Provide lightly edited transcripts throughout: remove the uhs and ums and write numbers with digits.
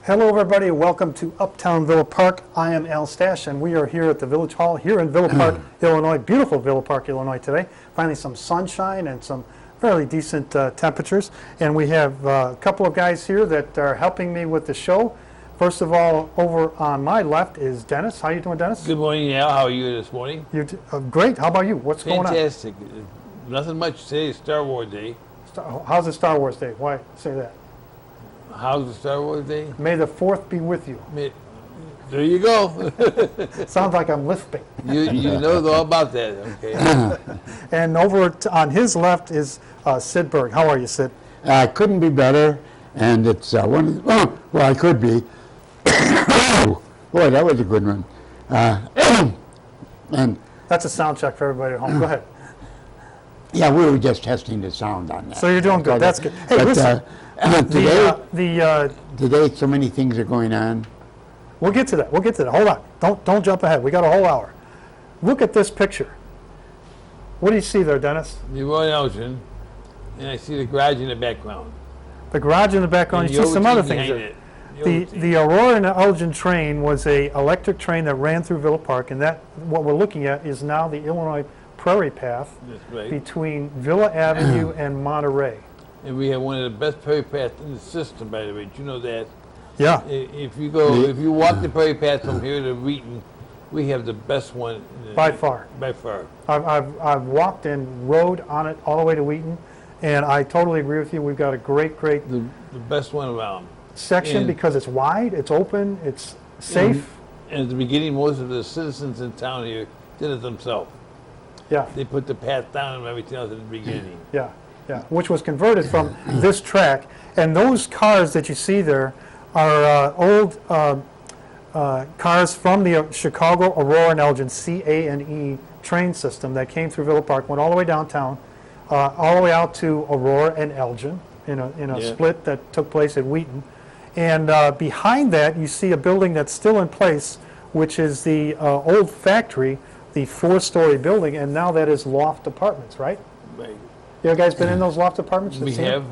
Hello everybody, welcome to Uptown Villa Park. I am Al Stasch and we are here at the Village Hall here in Villa Park, Illinois. Beautiful Villa Park, Illinois today. Finally some sunshine and some fairly decent temperatures. And we have a couple of guys here that are helping me with the show. First of all, over on my left is Dennis. How you doing, Dennis? Good morning, Al. How are you this morning? You're great. How about you? What's going on? Fantastic. Nothing much today. Is Star Wars Day. How's it Star Wars Day? Why say that? How's the Star Wars Day? May the 4th be with you. There you go. Sounds like I'm lisping. You know all about that, okay? And over on his left is Sid Bergh. How are you, Sid? Couldn't be better, and it's one. Well, I could be. Boy, that was a good one. And that's a sound check for everybody at home. Go ahead. Yeah, we were just testing the sound on that. So you're doing good. That's good. Hey, but, listen. Today, so many things are going on. We'll get to that. We'll get to that. Hold on. Don't jump ahead. We got a whole hour. Look at this picture. What do you see there, Dennis? The Royal Elgin, and I see the garage in the background. The garage in the background. You see some other things there. The Aurora and Elgin train was a electric train that ran through Villa Park, and that what we're looking at is now the Illinois Prairie Path between Villa Avenue and Monterey. And we have one of the best prairie paths in the system, by the way. Do you know that? Yeah. If you walk the prairie path from here to Wheaton, we have the best one. By far. By far. I've walked and rode on it all the way to Wheaton, and I totally agree with you. We've got a great the best one around. Section because it's wide, it's open, it's safe. And at the beginning, most of the citizens in town here did it themselves. Yeah. They put the path down and everything else at the beginning. Yeah. Yeah, which was converted from this track. And those cars that you see there are old cars from the Chicago, Aurora, and Elgin C-A-N-E train system that came through Villa Park, went all the way downtown, all the way out to Aurora and Elgin in a split that took place at Wheaton. And behind that, you see a building that's still in place, which is the old factory, the 4-story building, and now that is loft apartments, right? Right. You guys been in those loft apartments? We have.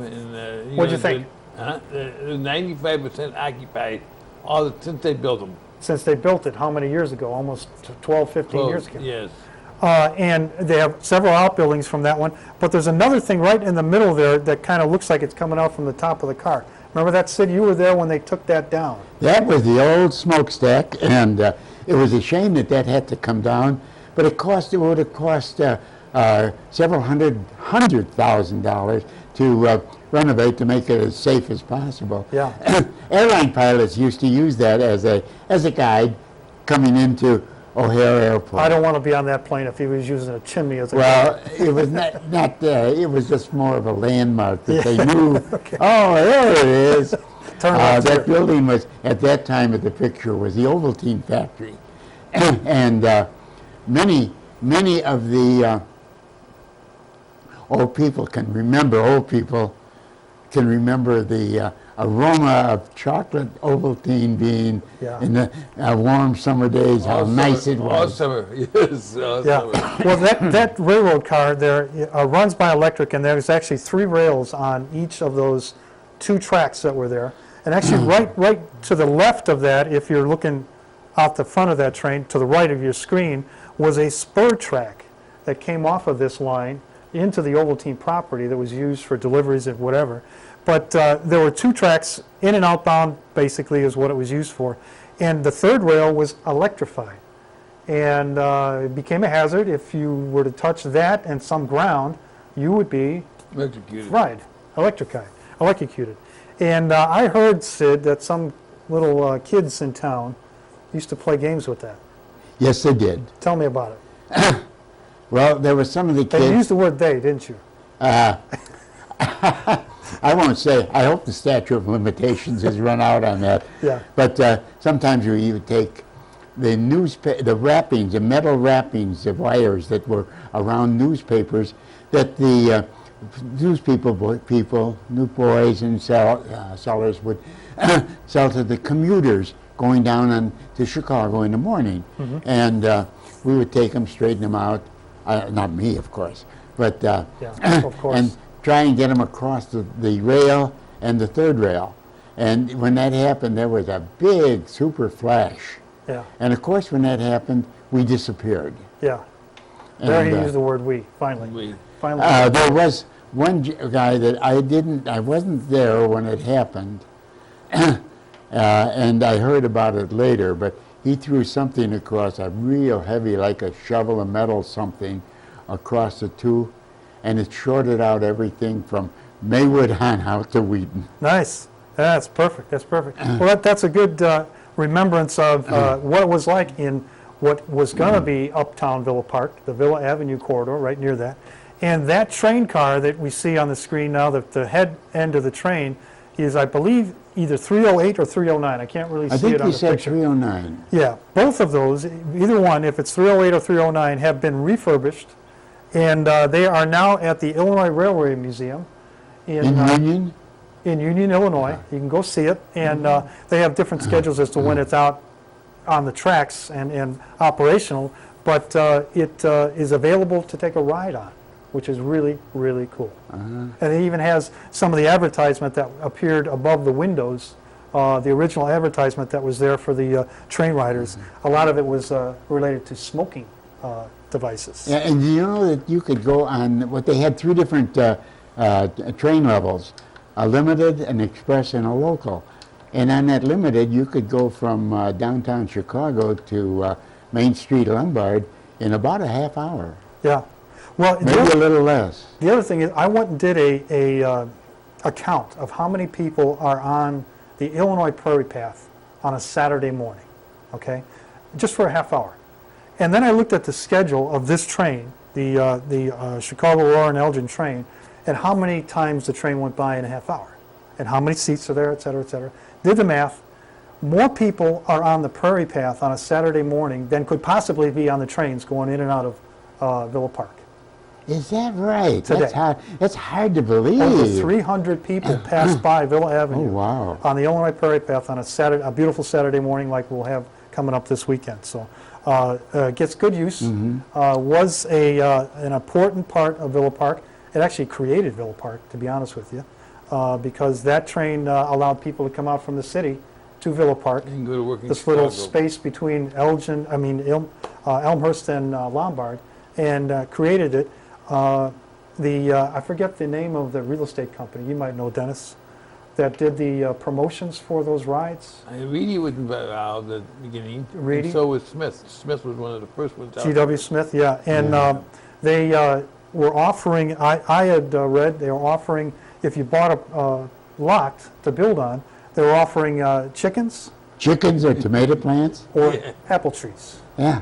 What'd you think? 95% occupied since they built them. Since they built it, how many years ago? Almost 12, 15 years ago. Yes. And they have several outbuildings from that one. But there's another thing right in the middle there that kind of looks like it's coming out from the top of the car. Remember that, Sid? You were there when they took that down. That was the old smokestack, and it was a shame that had to come down. But it would have cost several $100,000 to renovate to make it as safe as possible. Yeah. Airline pilots used to use that as a guide coming into O'Hare Airport. I don't want to be on that plane if he was using a chimney as a guide. It was not it was just more of a landmark that they knew. Okay. Oh, there it is. That building was, at that time of the picture, was the Ovaltine factory. And many of the old people can remember the aroma of chocolate Ovaltine being in the warm summer days, how nice it was. All summer, yes. All summer. Well, that railroad car there runs by electric, and there's actually 3 rails on each of those 2 tracks that were there. And actually right to the left of that, if you're looking out the front of that train, to the right of your screen, was a spur track that came off of this line into the Ovaltine property that was used for deliveries and whatever. But there were 2 tracks, in and outbound basically is what it was used for. And the 3rd rail was electrified. And it became a hazard. If you were to touch that and some ground, you would be electrocuted. Right, electrocuted. And I heard, Sid, that some little kids in town used to play games with that. Yes, they did. Tell me about it. Well, there were some of the kids. You used the word they, didn't you? I won't say. I hope the statute of limitations has run out on that. Yeah. But sometimes you would take the wrappings, the metal wrappings of wires that were around newspapers that the new boys and sellers would sell to the commuters going down to Chicago in the morning. Mm-hmm. And we would take them, straighten them out. Not me, of course, but of course. And try and get them across the rail and the 3rd rail. And when that happened, there was a big super flash. Yeah, And of course, when that happened, we disappeared. yeah. There And, he used the word "we." Finally, We, finally. there was one guy that I wasn't there when it happened, and I heard about it later, but he threw something across, a real heavy, like a shovel of metal something, across the two, and it shorted out everything from Maywood on out to Wheaton. Nice. That's perfect. That's perfect. Well, that's a good remembrance of what it was like in what was going to be Uptown Villa Park, the Villa Avenue corridor, right near that. And that train car that we see on the screen now, the head end of the train, is, I believe, either 308 or 309. I can't really I see it think on you the said picture. 309. Yeah, both of those, either one, if it's 308 or 309, have been refurbished, and they are now at the Illinois Railway Museum In in Union? Union, Illinois. You can go see it, and they have different schedules as to when it's out on the tracks and operational, but it is available to take a ride on, which is really, really cool. And it even has some of the advertisement that appeared above the windows, the original advertisement that was there for the train riders. A lot of it was related to smoking devices. Yeah, and you know that you could go on, what they had three different train levels, a limited, an express, and a local. And on that limited, you could go from downtown Chicago to Main Street, Lombard, in about a half hour, Yeah. Well, maybe a little less. the other thing is, I went and did a count of how many people are on the Illinois Prairie Path on a Saturday morning, okay, just for a half hour. And then I looked at the schedule of this train, the Chicago, Aurora, and Elgin train, and how many times the train went by in a half hour, and how many seats are there, et cetera, et cetera. Did the math. More people are on the Prairie Path on a Saturday morning than could possibly be on the trains going in and out of Villa Park. Is that right? Today. That's hard to believe. Over 300 people passed by Villa Avenue Oh, wow. on the Illinois Prairie Path on a beautiful Saturday morning like we'll have coming up this weekend. So gets good use, was an important part of Villa Park. It actually created Villa Park, to be honest with you, because that train allowed people to come out from the city to Villa Park. you can go to work in This Chicago. little space between Elmhurst and Lombard, and created it. I forget the name of the real estate company, you might know, Dennis, that did the promotions for those rides. Reedy was involved at the beginning. Reedy? And so was Smith. Smith was one of the first ones out. G.W. Smith, yeah. And they were offering, I had read, they were offering, if you bought a lot to build on, they were offering chickens Chickens or tomato plants? or Yeah. apple trees. Yeah.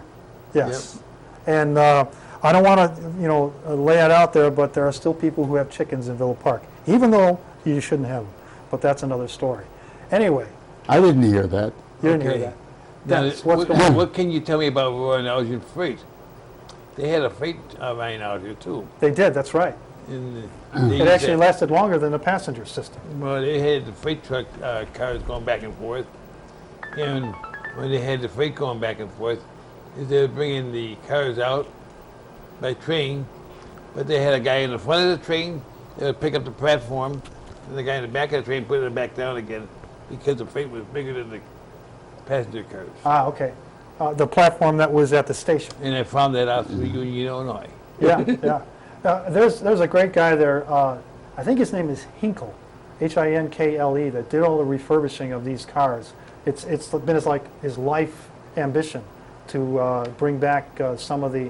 Yes. And I don't want to, lay it out there, but there are still people who have chickens in Villa Park, even though you shouldn't have them. But that's another story. Anyway, I didn't hear that. you didn't Okay. hear that. Now, Dennis, what's going on? what can you tell me about Aurora and Elgin Freight? They had a freight line out here too. They did, that's right. And It actually lasted longer than the passenger system. Well, they had the freight truck cars going back and forth, and when they had the freight going back and forth, they were bringing the cars out by train, but they had a guy in the front of the train that would pick up the platform, and the guy in the back of the train put it back down again because the freight was bigger than the passenger cars. Ah, okay. The platform that was at the station. And I found that out through Union, Illinois. Yeah, yeah. There's a great guy there, I think his name is Hinkle, Hinkle, that did all the refurbishing of these cars. It's been his life ambition to bring back some of the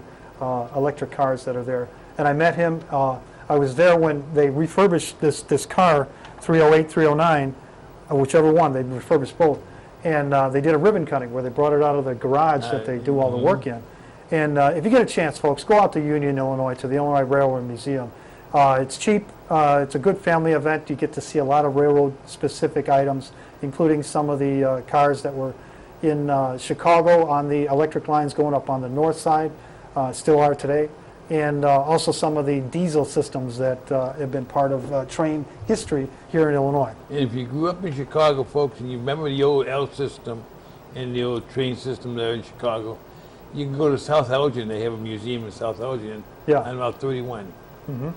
electric cars that are there. And I met him, I was there when they refurbished this car, 308, 309, whichever one, they refurbished both. And they did a ribbon cutting where they brought it out of the garage that they do all the work in. And if you get a chance, folks, go out to Union, Illinois, to the Illinois Railroad Museum. It's cheap. It's a good family event. You get to see a lot of railroad-specific items, including some of the cars that were in Chicago on the electric lines going up on the north side, still are today, and also some of the diesel systems that have been part of train history here in Illinois. And if you grew up in Chicago, folks, and you remember the old L system and the old train system there in Chicago, you can go to South Elgin. They have a museum in South Elgin on Route 31. And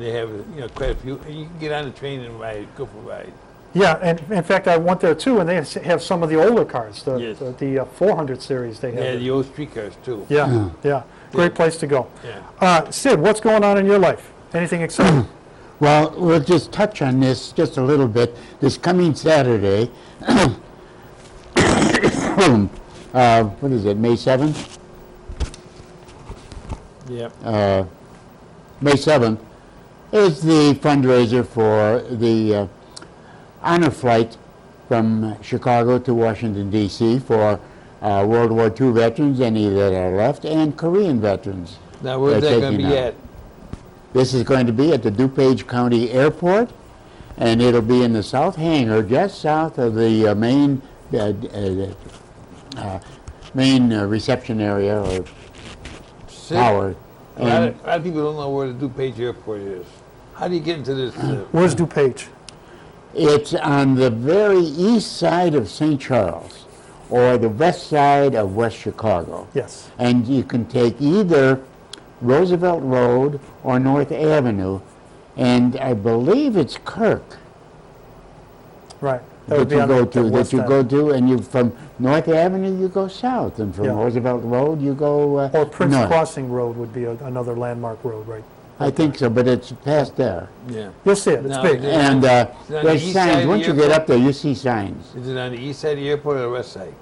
they have quite a few. And you can get on the train and ride, go for a ride. Yeah, and in fact, I went there too, and they have some of the older cars, Yes. the 400 series they have. Yeah, there. the old streetcars too. Yeah, yeah. Great place to go. Yeah. Sid, what's going on in your life? Anything exciting? Well, we'll just touch on this just a little bit. This coming Saturday, what is it, May 7th? Yep. May 7th is the fundraiser for the honor flight from Chicago to Washington, D.C. for World War II veterans, any that are left, and Korean veterans. Now, where's They're that going to taking be out. at? This is going to be at the DuPage County Airport, and it'll be in the south hangar, just south of the main reception area or Sid, tower. A lot And of people don't know where the DuPage Airport is. How do you get into this? Where's DuPage? it's on the very east side of St. Charles, or the west side of West Chicago. Yes. And you can take either Roosevelt Road or North Avenue, and I believe it's Kirk Right. That would that be you on go the to, west end. and you from North Avenue you go south, and from Yeah. Roosevelt Road you go Or Prince north. Crossing Road would be another landmark road, right? I think so, but it's past there. Yeah. You'll see it. It's No, big. Yeah. And Is it on the there's east side of signs. the Once you get airport? up there, you see signs. Is it on the east side of the airport or the west side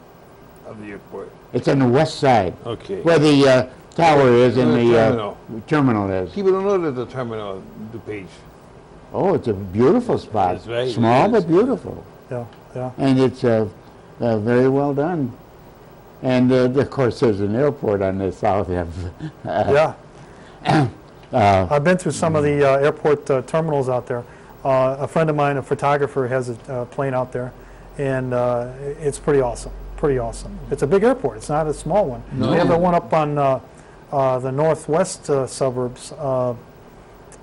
of the airport? It's on the west side, Okay. where the tower is and The the terminal. terminal is. People don't know there's a terminal, DuPage. Oh, it's a beautiful spot. That's right, it Small is. but beautiful. Yeah, yeah. And it's very well done. And of course, there's an airport on the south end. Yeah. I've been through some of the airport terminals out there. A friend of mine, a photographer, has a plane out there, and it's pretty awesome. Pretty awesome. It's a big airport. It's not a small one. No. We have the one up on the northwest suburbs.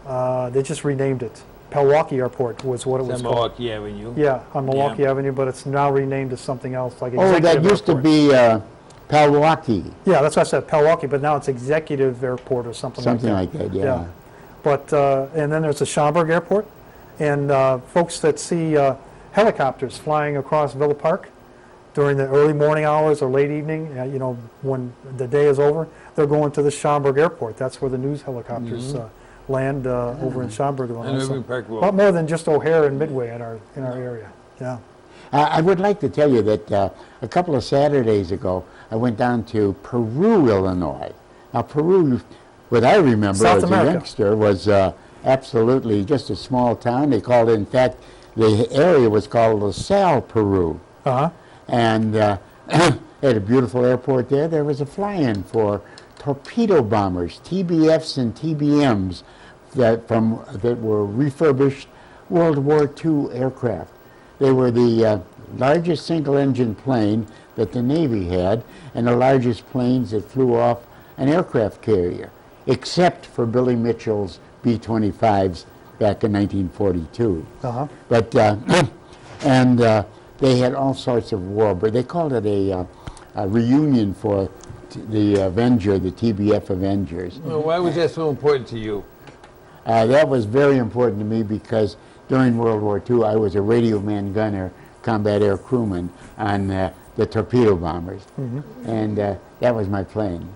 They just renamed it. Milwaukee Airport was what it It's was on called. Milwaukee Avenue. Yeah, on Milwaukee Avenue, but it's now renamed to something else, like Oh, Executive that used to Airport. be Milwaukee, Yeah, that's what I said, Milwaukee, but now it's Executive Airport or something like that. something like that, yeah. But, and then there's the Schaumburg Airport, and folks that see helicopters flying across Villa Park during the early morning hours or late evening, you know, when the day is over, they're going to the Schaumburg Airport. That's where the news helicopters land over in Schaumburg. On Irving Park A lot Road. more than just O'Hare and Midway in our area. Yeah. I would like to tell you that a couple of Saturdays ago, I went down to Peru, Illinois. Now, Peru, what I remember South as America. a youngster, was absolutely just a small town. They called it, in fact, the area was called LaSalle, Peru. Uh-huh. And they had a beautiful airport there. There was a fly-in for torpedo bombers, TBFs and TBMs that were refurbished World War II aircraft. They were the largest single-engine plane that the Navy had, and the largest planes that flew off an aircraft carrier, except for Billy Mitchell's B-25s back in 1942. Uh-huh. But and they had all sorts of war, but they called it a reunion for the Avenger, the TBF Avengers. Well, why was that so important to you? That was very important to me because during World War II, I was a radio man gunner, combat air crewman on the torpedo bombers, and that was my plane.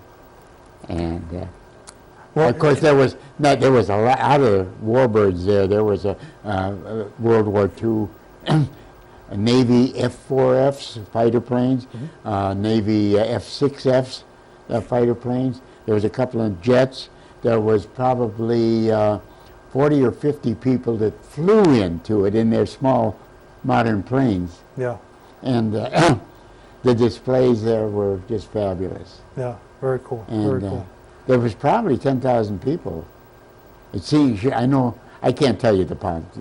And Well, of course, there was a lot of warbirds there. There was a World War II Navy F-4Fs fighter planes, Navy F-6Fs fighter planes. There was a couple of jets. There was probably 40 or 50 people that flew into it in their small modern planes. Yeah, And the displays there were just fabulous. yeah, very cool, And very cool. there was probably 10,000 people. It seems, I know, I can't tell you that's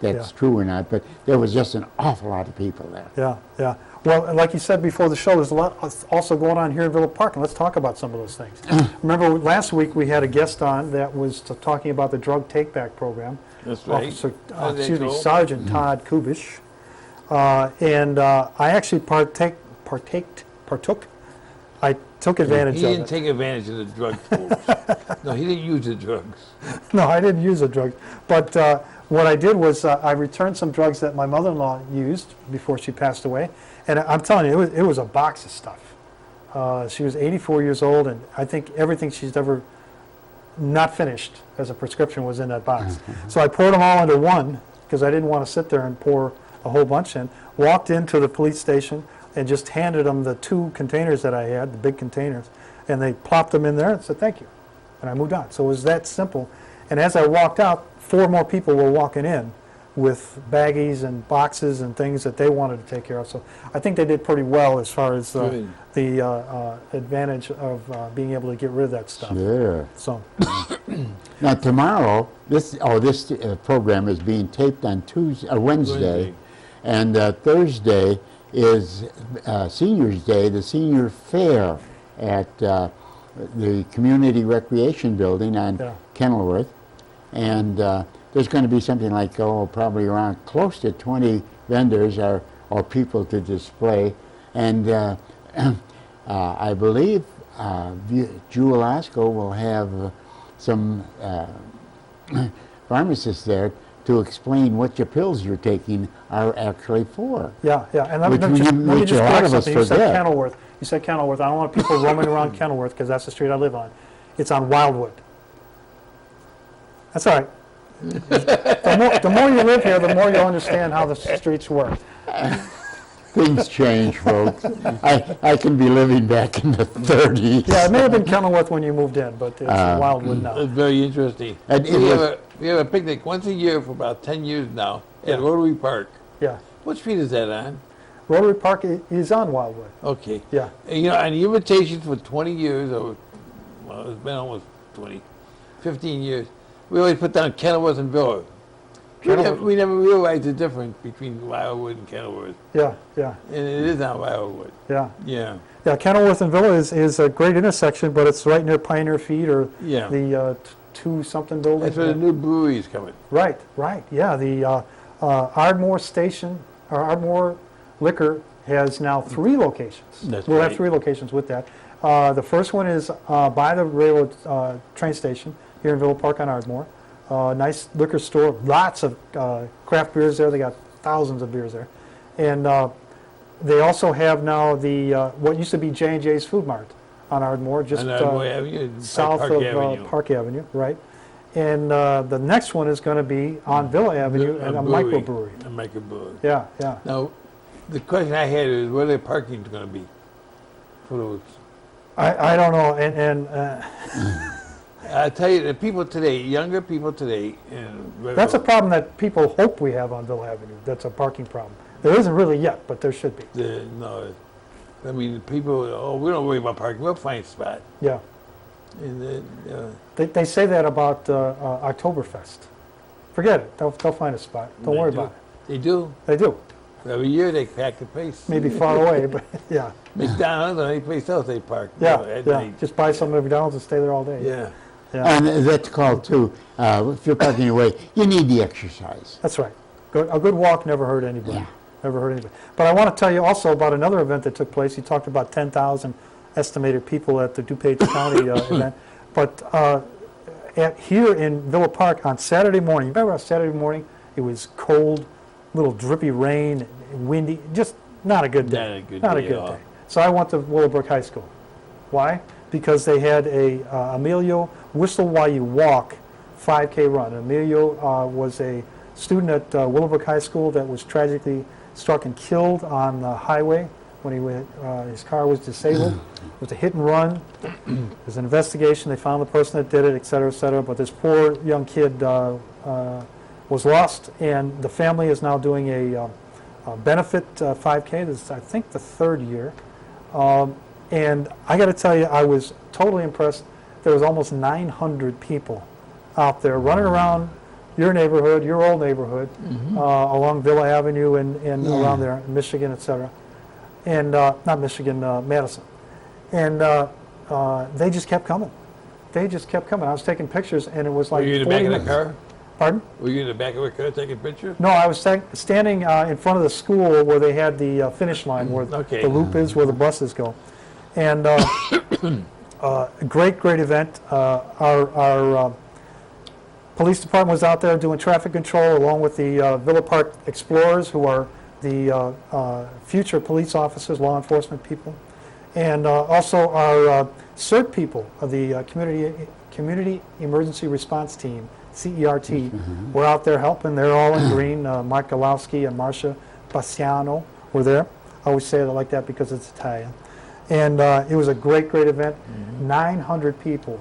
Yeah. true or not, but there was just an awful lot of people there. Yeah, yeah. Well, and like you said before the show, there's a lot also going on here in Villa Park, and let's talk about some of those things. Remember last week we had a guest on that was talking about the drug take-back program. That's right. Officer, How did that go? Sergeant Todd Kubish. And I actually partook. I took advantage He of didn't it. take advantage of the drug folks. No, he didn't use the drugs. No, I didn't use a drug, but what I did was I returned some drugs that my mother-in-law used before she passed away, and I'm telling you, it was a box of stuff. She was 84 years old, and I think everything she's ever not finished as a prescription was in that box. So I poured them all into one because I didn't want to sit there and pour a whole bunch in. Walked into the police station and just handed them the 2 containers that I had, the big containers, and they plopped them in there and said thank you, and I moved on. So it was that simple. And as I walked out, 4 more people were walking in with baggies and boxes and things that they wanted to take care of. So I think they did pretty well as far as Good. the advantage of being able to get rid of that stuff. Sure. So Now tomorrow, this program is being taped on Wednesday, and Thursday is Seniors Day, the senior fair at the Community Recreation Building on Kenilworth, and there's going to be something like probably around close to 20 vendors or people to display, and I believe Jewel Osco will have some pharmacists there to explain what your pills you're taking are actually for. yeah, and let Which me a just lot correct of us something. You said forget. Kenilworth. You said Kenilworth. I don't want people roaming around Kenilworth because that's the street I live on. It's on Wildwood. That's all right. The more you live here, the more you'll understand how the streets work. Things change, folks. I can be living back in the 30s. Yeah, it may have been Kenilworth when you moved in, but it's Wildwood now. It's very interesting. And We have a picnic once a year for about 10 years now at Rotary Park. Yeah. What street is that on? Rotary Park is on Wildwood. Okay. Yeah. And, and the invitation for 20 years, or well, it's been almost 15 years, we always put down Kenilworth and Villa. We never realized the difference between Wildwood and Kenilworth. Yeah. And it is on Wildwood. Yeah. Yeah. Yeah, Kenilworth and Villa is a great intersection, but it's right near Pioneer Feed or Yeah. the 2-something building. That's where the new brewery is coming. Right. Yeah, the Ardmore Station, or Ardmore Liquor has now 3 locations. That's We'll have right. 3 locations with that. The first one is by the railroad train station here in Villa Park on Ardmore. Nice liquor store, lots of craft beers there. They got thousands of beers there. And they also have now the what used to be J&J's Food Mart on Ardmore, just On Ardmore Avenue, south Park of Avenue. Park Avenue, right? And the next one is going to be on Villa Avenue and a microbrewery. A microbrewery. Yeah. Now, the question I had is where the parking is going to be for those. I don't know, and I tell you, the people today, younger people today, that's a problem that people hope we have on Villa Avenue. That's a parking problem. There isn't really yet, but there should be. No, I mean, people, we don't worry about parking. We'll find a spot. Yeah. And They say that about Oktoberfest. Forget it. They'll find a spot. Don't worry about it. They do. They do. Every year they pack the place. Maybe far away, but yeah. McDonald's or any place else they park. Yeah. Just buy some at McDonald's and stay there all day. Yeah. And that's called too, if you're parking away, you need the exercise. That's right. A good walk never hurt anybody. Yeah. Never hurt anybody. But I want to tell you also about another event that took place. You talked about 10,000 estimated people at the DuPage County event. But here in Villa Park on Saturday morning, you remember on Saturday morning, it was cold, little drippy rain, windy, just not a good day. Not a good day at all. So I went to Willowbrook High School. Why? Because they had a Emilio Whistle While You Walk 5K run. Emilio was a student at Willowbrook High School that was tragically struck and killed on the highway when his car was disabled. It was a hit and run. There's an investigation. They found the person that did it, et cetera, et cetera. But this poor young kid was lost, and the family is now doing a benefit 5K. This is, I think, the 3rd year. And I got to tell you, I was totally impressed. There was almost 900 people out there running around your neighborhood, your old neighborhood, along Villa Avenue and around there, Michigan, et cetera. And not Michigan, Madison. And they just kept coming. They just kept coming. I was taking pictures, and it was like Were you in the 40 back of minutes. the car? Pardon? Were you in the back of the car taking pictures? No, I was standing in front of the school where they had the finish line, where the loop is, where the buses go. And great event. Our Police department was out there doing traffic control along with the Villa Park Explorers, who are the future police officers, law enforcement people. And also our CERT people of the Community Emergency Response Team, CERT, were out there helping. They're all in green. Mike Galowski and Marcia Bassiano were there. I always say it like that because it's Italian. And it was a great, great event. 900 people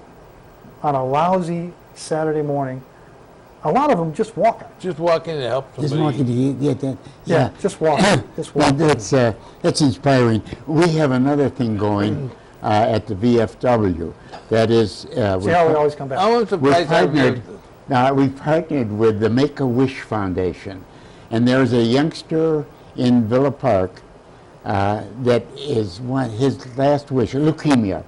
on a lousy Saturday morning. A lot of them just walking. Just walking to help somebody. Just walking to get that. Yeah, just walking. Just Well, walking. that's inspiring. We have another thing going at the VFW. That is, See how we always come back. I was surprised how we've partnered with the Make-A-Wish Foundation. And there's a youngster in Villa Park that is his last wish, leukemia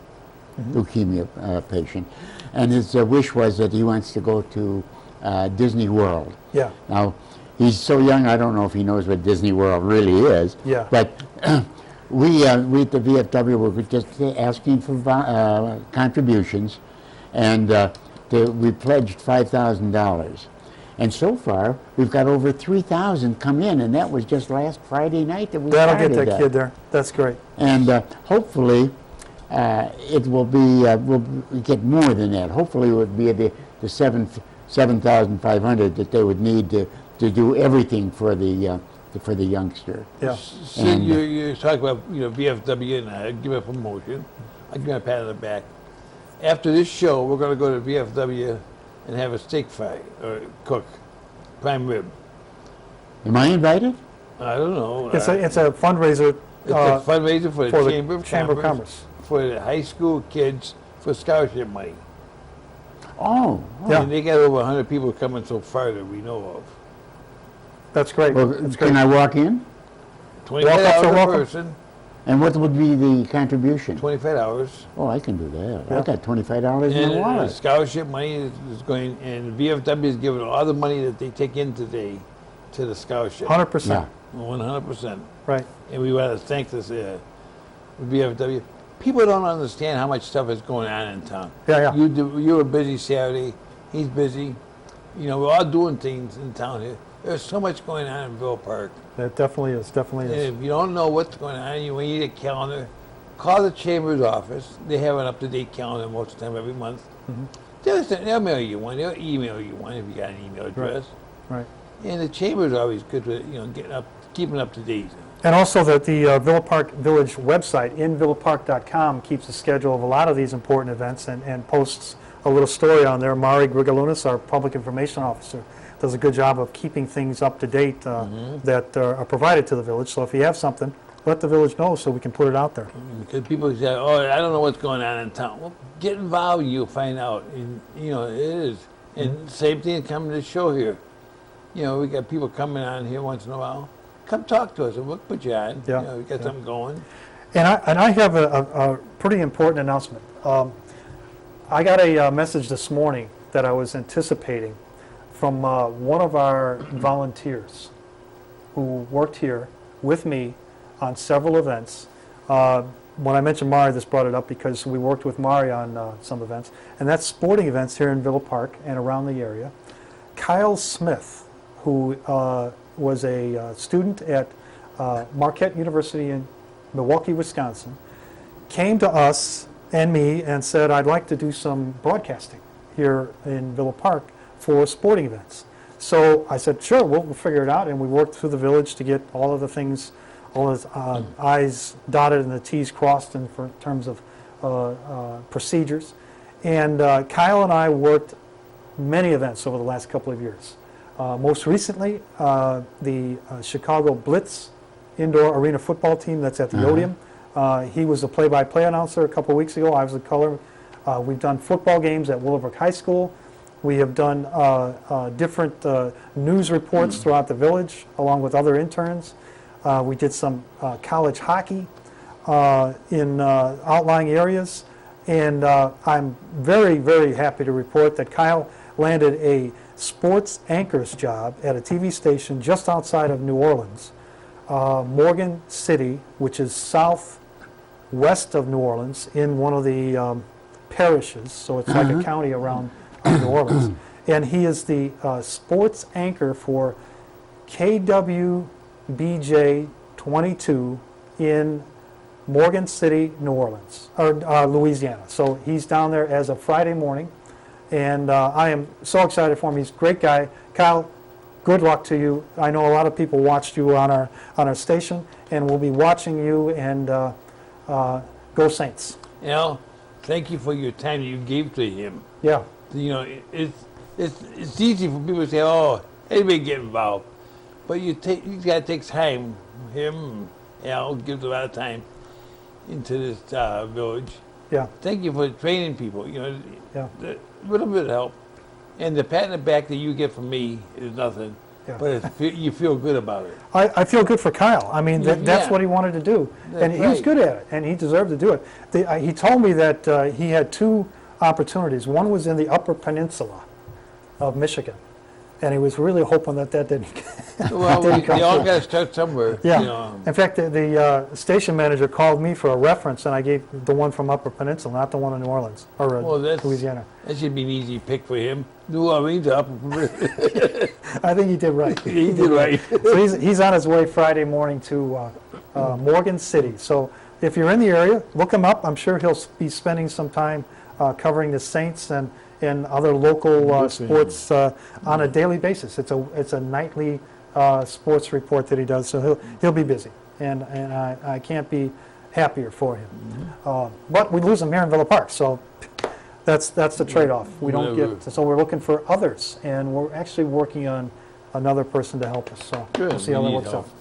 patient. And his wish was that he wants to go to Disney World. Yeah. Now, he's so young, I don't know if he knows what Disney World really is. Yeah. But we at the VFW were just asking for contributions, and we pledged $5,000. And so far, we've got over 3,000 come in, and that was just last Friday night that we That'll started get that kid there. That's great. And hopefully, it will be, we'll get more than that. Hopefully, it would be the 7,500 that they would need to do everything for the youngster. Yeah. Sid, you talk about VFW, and I give a promotion. I give him a pat on the back. After this show, we're going to go to VFW and have a steak fry or cook prime rib. Am I invited? I don't know. It's a fundraiser. It's a fundraiser for the Chamber of Commerce. For the high school kids for scholarship money. Oh. Yeah. And they got over 100 people coming so far that we know of. That's great. Well, That's great. can I walk in? $25 Walk up to per welcome. person, And what would be the contribution? $25. Oh, I can do that. Yeah. I got $25 in my And wallet. scholarship money is going, and VFW is giving all the money that they take in today to the scholarship. 100%. Yeah. 100%. Right. And we want to thank this VFW. People don't understand how much stuff is going on in town. Yeah, yeah. You were busy Saturday. He's busy. We're all doing things in town here. There's so much going on in Villa Park. That definitely is. Definitely And is. if you don't know what's going on, you need a calendar. Call the Chamber's office. They have an up-to-date calendar most of the time every month. They'll mail you one. They'll email you one if you got an email address. Right. And the Chamber's always good with keeping up to date. And also that the Villa Park Village website, invillapark.com, keeps a schedule of a lot of these important events and posts a little story on there. Mari Grigalunas, our public information officer, does a good job of keeping things up to date that are provided to the village. So if you have something, let the village know so we can put it out there. Because people say, "Oh, I don't know what's going on in town." Well, get involved. You'll find out. And it is. And same thing coming to the show here. We got people coming on here once in a while. Come talk to us, and we'll put you on. Yeah. We got something going. And I have a pretty important announcement. I got a message this morning that I was anticipating from one of our volunteers who worked here with me on several events. When I mentioned Mari, this brought it up because we worked with Mari on some events, and that's sporting events here in Villa Park and around the area. Kyle Smith, who was a student at Marquette University in Milwaukee, Wisconsin, came to us and me and said, I'd like to do some broadcasting here in Villa Park for sporting events. So I said, sure, we'll figure it out. And we worked through the village to get all of the things, all of the I's dotted and the T's crossed in terms of procedures. And Kyle and I worked many events over the last couple of years. Most recently, the Chicago Blitz indoor arena football team that's at the Odeum. He was the play-by-play announcer a couple of weeks ago. I was the color. We've done football games at Willowbrook High School. We have done different news reports throughout the village, along with other interns. We did some college hockey in outlying areas. And I'm very, very happy to report that Kyle landed a sports anchor's job at a TV station just outside of New Orleans, Morgan City, which is southwest of New Orleans, in one of the parishes. So it's like a county around New Orleans. and he is the sports anchor for KWBJ 22 in Morgan City, New Orleans, or Louisiana. So he's down there as of Friday morning, and I am so excited for him. He's a great guy. Kyle, good luck to you. I know a lot of people watched you on our station, and we'll be watching you, and go Saints. Al, thank you for your time you gave to him. Yeah. You know, it's easy for people to say, oh, anybody get involved. But you got to take time. Him, Al, gives a lot of time into this village. Yeah. Thank you for training people. You know, Yeah. a little bit of help. And the pat on the back that you get from me is nothing. Yeah. But you feel good about it. I feel good for Kyle. I mean, that's Yeah. what he wanted to do, and That's he was right. good at it, and he deserved to do it. He told me that he had two opportunities. One was in the Upper Peninsula of Michigan, and he was really hoping that didn't. Well, didn't come they all through. got to start somewhere. Yeah. You know. In fact, the station manager called me for a reference, and I gave the one from Upper Peninsula, not the one in New Orleans or Well, Louisiana. that should be an easy pick for him. New Orleans up. I think he did right. He did right. So he's on his way Friday morning to Morgan City. So if you're in the area, look him up. I'm sure he'll be spending some time covering the Saints and other local sports on a daily basis. It's a nightly sports report that he does. So he'll be busy, and I can't be happier for him. But we lose him here in Villa Park, so that's the trade-off. We don't Whatever. get. So we're looking for others, and we're actually working on another person to help us. So Good. we'll see how We that need works help. out.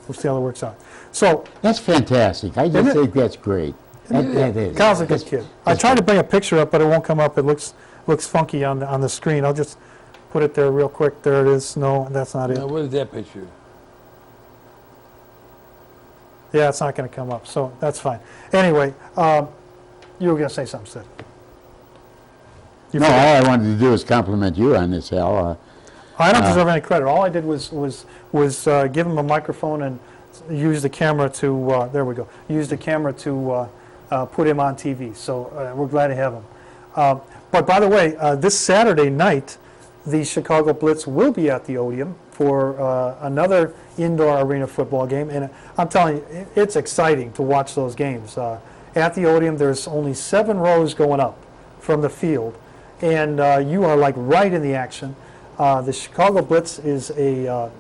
We'll see how that works out. So That's fantastic. I Isn't just it? think that's great. That is. Kyle's a good kid. I tried to bring a picture up, but it won't come up. It looks funky on the screen. I'll just put it there real quick. There it is. No, that's not it. Now, what is that picture? Yeah, it's not going to come up, so that's fine. Anyway, you were going to say something, Sid. You No, all forgot. I wanted to do is compliment you on this, Al. I don't deserve any credit. All I did was give him a microphone and use the camera to, there we go, use the camera to put him on TV. So we're glad to have him. But by the way, this Saturday night, the Chicago Blitz will be at the Odeum for another indoor arena football game. And I'm telling you, it's exciting to watch those games. At the Odeum, there's only 7 rows going up from the field. And you are like right in the action. The Chicago Blitz is a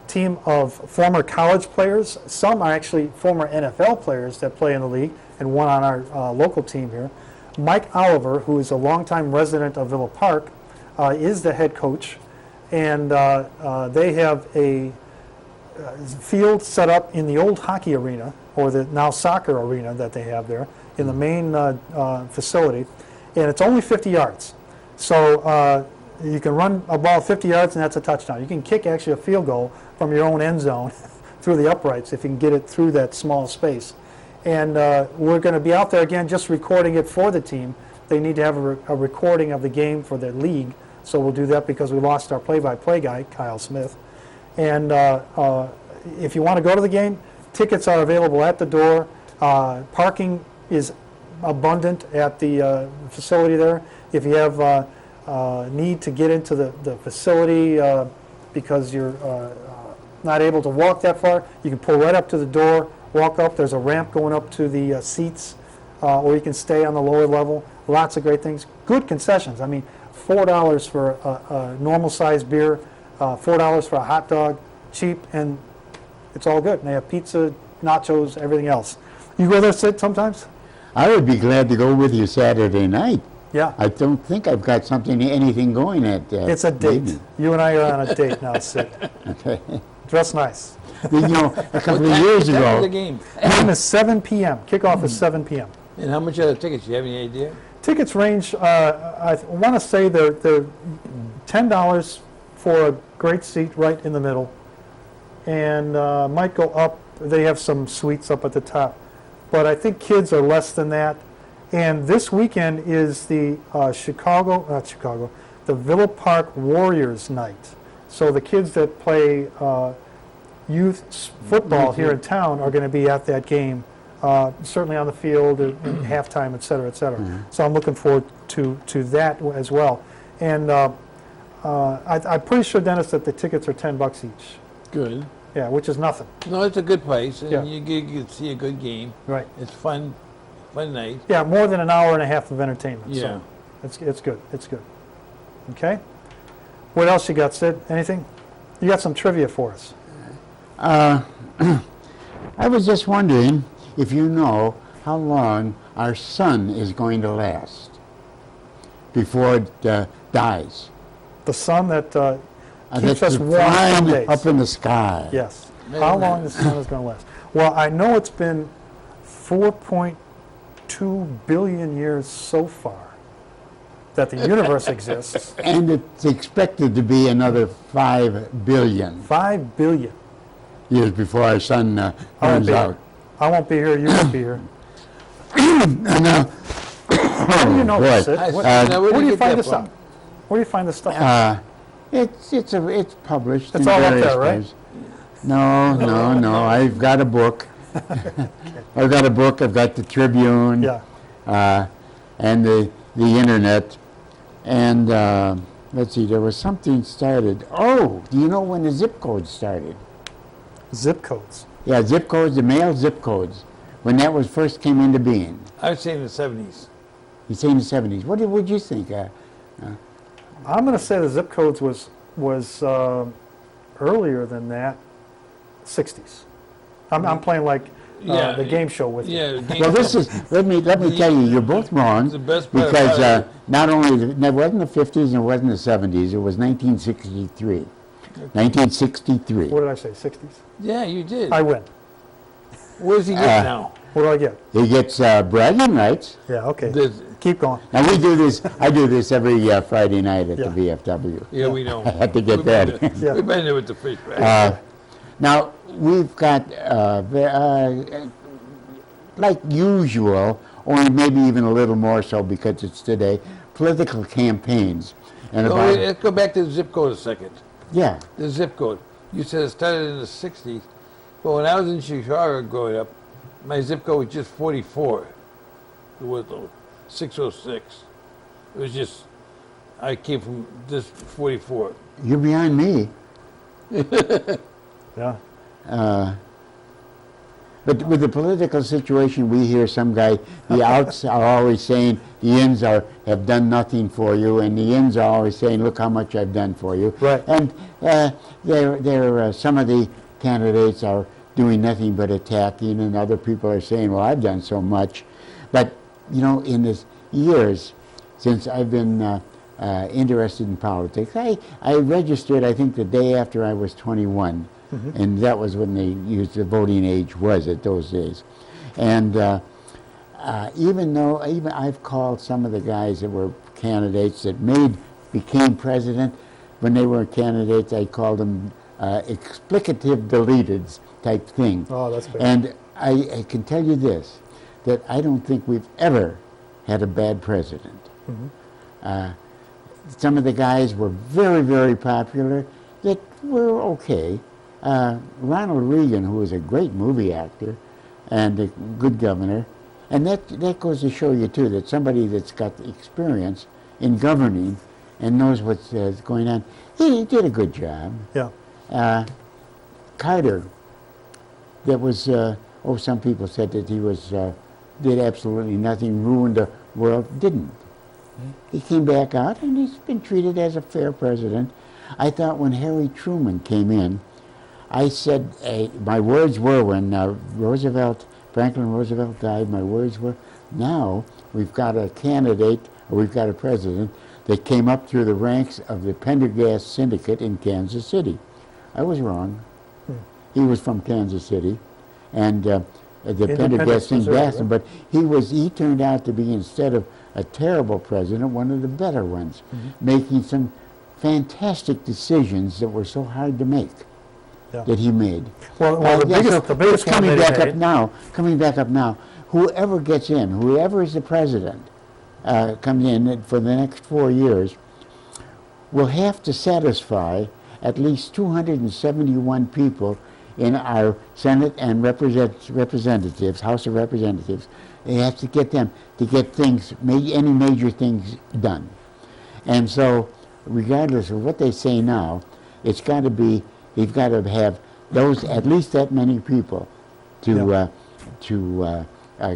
team of former college players. Some are actually former NFL players that play in the league, and one on our local team here. Mike Oliver, who is a longtime resident of Villa Park, is the head coach, and they have a field set up in the old hockey arena, or the now soccer arena that they have there, in the main facility, and it's only 50 yards. So you can run a ball 50 yards, and that's a touchdown. You can kick actually a field goal from your own end zone through the uprights if you can get it through that small space. And we're going to be out there again just recording it for the team. They need to have a recording of the game for their league, so we'll do that because we lost our play-by-play guy, Kyle Smith. And if you want to go to the game, tickets are available at the door. Parking is abundant at the facility there. If you have need to get into the facility because you're not able to walk that far, you can pull right up to the door, walk up. There's a ramp going up to the seats, or you can stay on the lower level. Lots of great things. Good concessions. I mean, $4 for a normal-sized beer, $4 for a hot dog, cheap, and it's all good. And they have pizza, nachos, everything else. You go there, Sid, sometimes? I would be glad to go with you Saturday night. Yeah. I don't think I've got anything going at It's a date. evening. You and I are on a date now, Sid. Okay. Dress nice. You know, a couple What of time- years what time is the ago, game? Game is 7 p.m. Kickoff is 7 p.m. And how much are the tickets? You have any idea? Tickets range, I want to say they're $10 for a great seat right in the middle, and might go up. They have some suites up at the top, but I think kids are less than that. And this weekend is the the Villa Park Warriors night. So the kids that play youth football here in town are going to be at that game, certainly on the field at halftime, et cetera, et cetera. So I'm looking forward to that as well. And I'm pretty sure, Dennis, that the tickets are $10 each. Good. Yeah, which is nothing. No, it's a good price, and Yeah. you can see a good game. Right. It's fun night. Yeah, more than an hour and a half of entertainment. Yeah. So it's good. It's good. Okay. What else you got, Sid? Anything? You got some trivia for us. I was just wondering if you know how long our sun is going to last before it dies. The sun that keeps That's us warm some flying days. up in the sky. Yes. How long the sun is going to last? Well, I know it's been 4.2 billion years so far that the universe exists. And it's expected to be another 5 billion 5 billion. years before our sun I won't burns be out. here. I won't be here. You won't be here. Now, How do you know boy. this, Sid? Now, Where do you get find that this from? out? Where do you find this stuff? It's published. It's in all up various there, right? ways. No. I've got a book. I've got a book. I've got the Tribune. Yeah. And the internet. And let's see, there was something started. Oh, do you know when the zip code started? Zip codes. Yeah, zip codes, the mail zip codes, when that was first came into being. I would say in the 70s. You say in the 70s. What would you think? I'm going to say the zip codes was earlier than that, 60s. I'm playing like Yeah, the game show with you. Yeah. Well, this is, let me tell you, you're both wrong. The best part Because about not only, it wasn't the 50s and it wasn't the 70s, it was 1963. 1963. What did I say, 60s? Yeah, you did. I win. What does he get now? What do I get? He gets bragging rights. Yeah, okay. Does- Keep going. Now we do this, I do this every Friday night at Yeah. the VFW. Yeah, we know. I had to get We've that. been there. Yeah. We've been there with the fish bag. Now, we've got, like usual, or maybe even a little more so because it's today, political campaigns. And No, about, let's go back to the zip code a second. yeah, The zip code. You said it started in the 60s. But when I was in Chicago growing up, my zip code was just 44. It was 606. It was just, I came from this 44. you're behind me. Yeah. But with the political situation, we hear some guy, the outs are always saying the ins have done nothing for you, and the ins are always saying, look how much I've done for you. Right. And some of the candidates are doing nothing but attacking, and other people are saying, well, I've done so much. But, you know, in the years since I've been interested in politics, I registered, I think, the day after I was 21. And that was when they used the voting age was at those days. And even I've called some of the guys that were candidates that became president, when they were candidates, I called them explicative deleteds type thing. Oh, that's bad. And I can tell you this, that I don't think we've ever had a bad president. Some of the guys were very, very popular that were okay. Ronald Reagan, who was a great movie actor and a good governor, and that goes to show you too that somebody that's got experience in governing and knows what's going on, he did a good job. Yeah. Carter, that was, some people said that he was did absolutely nothing, ruined the world, didn't. He came back out and he's been treated as a fair president. I thought when Harry Truman came in, I said, my words were when Franklin Roosevelt died, my words were, now we've got a candidate, or we've got a president that came up through the ranks of the Pendergast Syndicate in Kansas City. I was wrong. He was from Kansas City, and the Pendergast Syndicate, right? but he turned out to be, instead of a terrible president, one of the better ones, making some fantastic decisions that were so hard to make. Yeah. That he made. Well, the biggest one coming that he back up now, whoever gets in, whoever is the president, comes in for the next 4 years, will have to satisfy at least 271 people in our Senate and representatives, House of Representatives. They have to get them to get things, any major things done. And so regardless of what they say now, it's got to be, you've got to have those, at least that many people to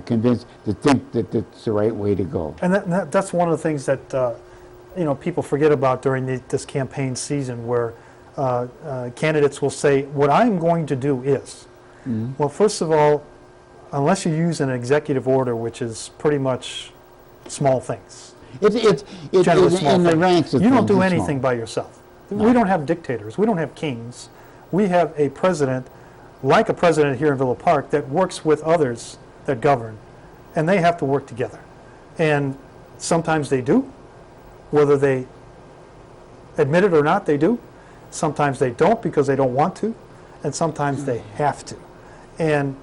convince, to think that it's the right way to go. And that's one of the things that people forget about during this campaign season, where candidates will say, what I'm going to do is. Well, first of all, unless you use an executive order, which is pretty much small things. It's Generally small in the things. ranks of You don't things, do it's anything small. by yourself. No. We don't have dictators. We don't have kings. We have a president, like a president here in Villa Park, that works with others that govern, and they have to work together. And sometimes they do, whether they admit it or not, they do. Sometimes they don't because they don't want to, and sometimes they have to. And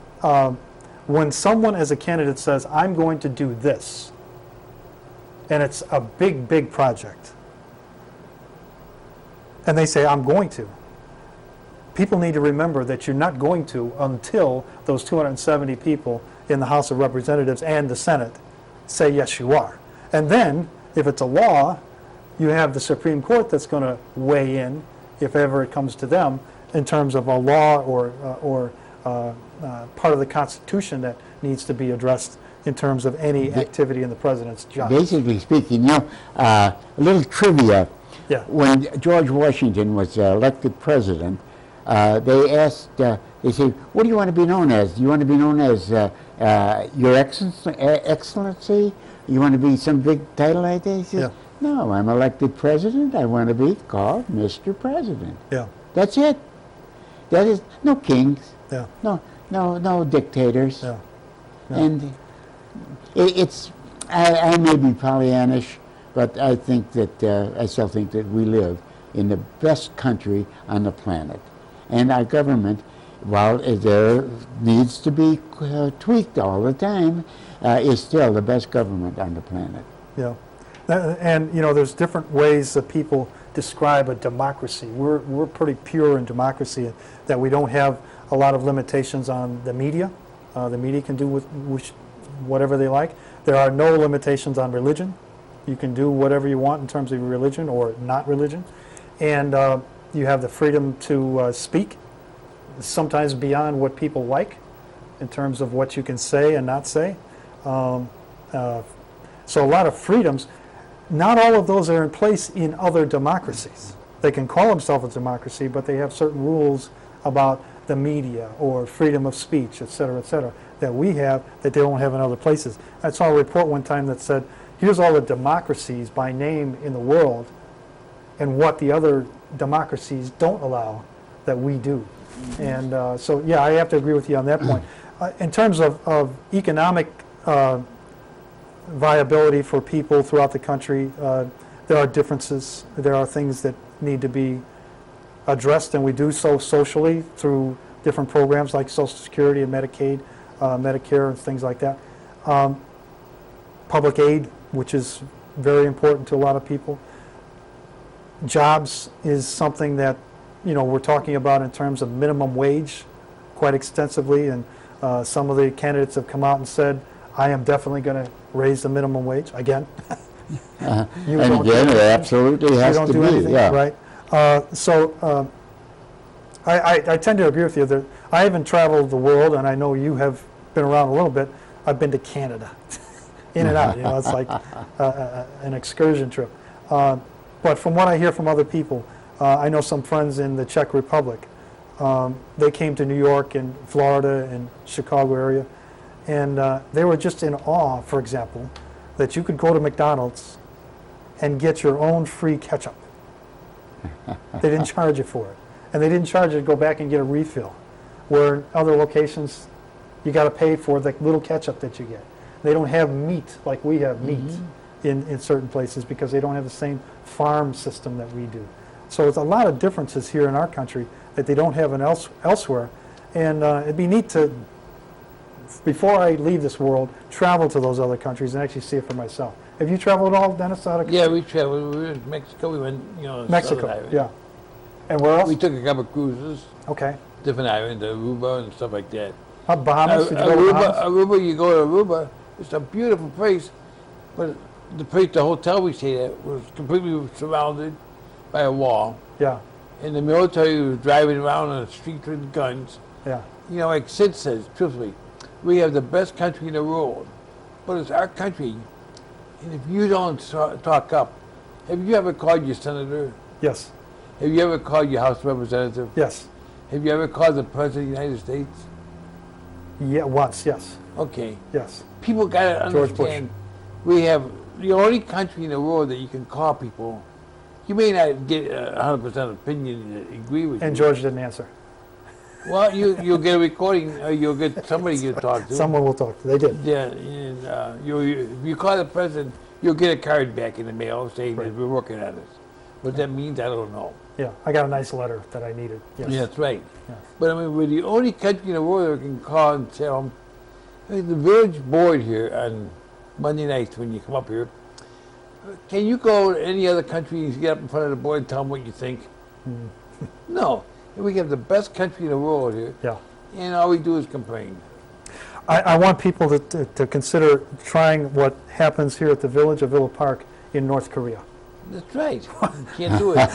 when someone as a candidate says, I'm going to do this, and it's a big, big project, and they say, I'm going to, people need to remember that you're not going to until those 270 people in the House of Representatives and the Senate say, yes, you are. And then, if it's a law, you have the Supreme Court that's going to weigh in, if ever it comes to them, in terms of a law or part of the Constitution that needs to be addressed in terms of any activity in the president's job. Basically speaking, a little trivia. Yeah. When George Washington was elected president, they asked, they said, what do you want to be known as? Do you want to be known as Your Excellency? You want to be some big title like that? He says, Yeah. no, I'm elected president. I want to be called Mr. President. Yeah, That's it. That is, no kings, yeah, no dictators. yeah. Yeah. And I may be Pollyannish, but I think that, I still think that we live in the best country on the planet. And our government, while there needs to be tweaked all the time, is still the best government on the planet. Yeah, and there's different ways that people describe a democracy. We're pretty pure in democracy, that we don't have a lot of limitations on the media. The media can do with whatever they like. There are no limitations on religion. You can do whatever you want in terms of religion or not religion, and you have the freedom to speak, sometimes beyond what people like, in terms of what you can say and not say. So a lot of freedoms. Not all of those are in place in other democracies. They can call themselves a democracy, but they have certain rules about the media or freedom of speech, et cetera, that we have that they don't have in other places. I saw a report one time that said, here's all the democracies by name in the world and what the other democracies don't allow that we do. And so, yeah, I have to agree with you on that point. In terms of economic viability for people throughout the country, there are differences. There are things that need to be addressed, and we do so socially through different programs like Social Security and Medicaid, Medicare, and things like that. Public aid, which is very important to a lot of people. Jobs is something that we're talking about in terms of minimum wage quite extensively, and some of the candidates have come out and said, I am definitely going to raise the minimum wage again. You And don't do again, it anything. absolutely You has don't to do be, anything, yeah. right? I tend to agree with you that I haven't traveled the world, and I know you have been around a little bit. I've been to Canada, in and out. It's like an excursion trip. But from what I hear from other people, I know some friends in the Czech Republic. They came to New York and Florida and Chicago area, and they were just in awe, for example, that you could go to McDonald's and get your own free ketchup. They didn't charge you for it. And they didn't charge you to go back and get a refill, where in other locations you got to pay for the little ketchup that you get. They don't have meat like we have meat in certain places because they don't have the same farm system that we do. So it's a lot of differences here in our country that they don't have elsewhere. And it'd be neat to, before I leave this world, travel to those other countries and actually see it for myself. Have you traveled at all, Dennis? Yeah, we traveled. We were in Mexico. We went, Southern Mexico, Island. yeah. And where else? We took a couple cruises, Okay. different islands, Aruba and stuff like that. Bahamas? Did you go to Bahamas? Aruba, you go to Aruba. It's a beautiful place, but the hotel we stayed at was completely surrounded by a wall, Yeah, and the military was driving around on the streets with guns. yeah. You know, like Sid says, truthfully, we have the best country in the world, but it's our country. And if you don't talk up, have you ever called your senator? Yes, Have you ever called your House representative? yes. Have you ever called the President of the United States? Yeah, once, yes, Okay. yes. People got to George Bush. understand we have the only country in the world that you can call people. You may not get a 100% opinion that agree with And you. George didn't answer. Well, you'll get a recording, or you'll get somebody you talk to. Someone will talk. They did. Yeah, and if you call the president, you'll get a card back in the mail saying that Right. we're working on this. What that means, I don't know. Yeah, I got a nice letter that I needed. Yes. Yeah, that's right. Yes. But I mean, we're the only country in the world that can call and tell them, hey, the village board here on Monday nights when you come up here, can you go to any other country and get up in front of the board and tell them what you think? No. We have the best country in the world here, Yeah. and all we do is complain. I want people to consider trying what happens here at the village of Villa Park in North Korea. That's right. You can't do it.